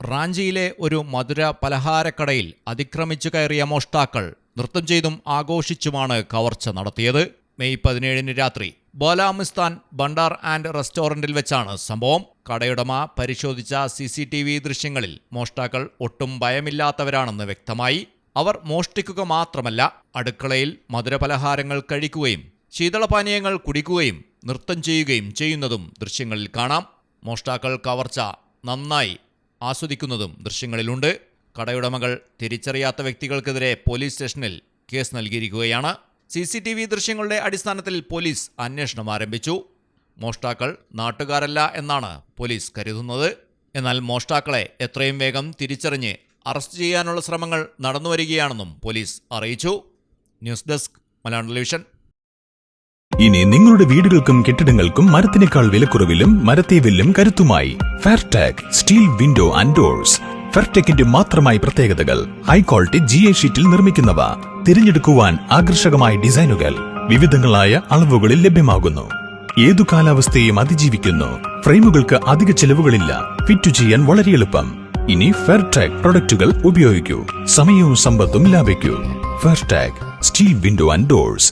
റാഞ്ചിയിലെ ഒരു മധുര പലഹാരക്കടയിൽ അതിക്രമിച്ചു കയറിയ മോഷ്ടാക്കൾ നൃത്തം ചെയ്തും ആഘോഷിച്ചുമാണ് കവർച്ച നടത്തിയത്. മെയ് 17 രാത്രി ബോലാമിസ്ഥാൻ ഭണ്ഡാർ ആൻഡ് റെസ്റ്റോറന്റിൽ വെച്ചാണ് സംഭവം. കടയുടമ പരിശോധിച്ച CCTV ദൃശ്യങ്ങളിൽ മോഷ്ടാക്കൾ ഒട്ടും ഭയമില്ലാത്തവരാണെന്ന് വ്യക്തമായി. അവർ മോഷ്ടിക്കുക മാത്രമല്ല, അടുക്കളയിൽ മധുരപലഹാരങ്ങൾ കഴിക്കുകയും ശീതളപാനീയങ്ങൾ കുടിക്കുകയും നൃത്തം ചെയ്യുകയും ചെയ്യുന്നതും ദൃശ്യങ്ങളിൽ കാണാം. മോഷ്ടാക്കൾ കവർച്ച നന്നായി ആസ്വദിക്കുന്നതും ദൃശ്യങ്ങളിലുണ്ട്. കടയുടമകൾ തിരിച്ചറിയാത്ത വ്യക്തികൾക്കെതിരെ പോലീസ് സ്റ്റേഷനിൽ കേസ് നൽകിയിരിക്കുകയാണ്. CCTV ദൃശ്യങ്ങളുടെ അടിസ്ഥാനത്തിൽ പോലീസ് അന്വേഷണം ആരംഭിച്ചു. മോഷ്ടാക്കൾ നാട്ടുകാരല്ല എന്നാണ് പോലീസ് കരുതുന്നത്. എന്നാൽ മോഷ്ടാക്കളെ എത്രയും വേഗം തിരിച്ചറിഞ്ഞ് അറസ്റ്റ് ചെയ്യാനുള്ള ശ്രമങ്ങൾ നടന്നുവരികയാണെന്നും പോലീസ് അറിയിച്ചു. News desk Malayalam television. ഇനി നിങ്ങളുടെ വീടുകൾക്കും കെട്ടിടങ്ങൾക്കും മരത്തിനേക്കാൾ വിലക്കുറവിലും മരത്തേവിലും കരുത്തുമായി ഫെയർടെക് സ്റ്റീൽ വിൻഡോ ആൻഡ് ഡോർസ്. ഫെയർടെക്കിന്റെ മാത്രമായി പ്രത്യേകതകൾ: ഹൈ ക്വാളിറ്റി GA ഷീറ്റിൽ നിർമ്മിക്കുന്നവ, തിരഞ്ഞെടുക്കുവാൻ ആകർഷകമായ ഡിസൈനുകൾ, വിവിധങ്ങളായ അളവുകളിൽ ലഭ്യമാകുന്നു. ഏതു കാലാവസ്ഥയെയും അതിജീവിക്കുന്നു. ഫ്രെയിമുകൾക്ക് അധിക ചെലവുകളില്ല. ഫിറ്റ് ചെയ്യാൻ വളരെ എളുപ്പം. ഇനി ഫെയർടെക് പ്രൊഡക്റ്റുകൾ ഉപയോഗിക്കൂ. സമയവും സമ്പത്തും ലാഭിക്കൂ. ഫെയർടെക് സ്റ്റീൽ വിൻഡോ ആൻഡ് ഡോർസ്.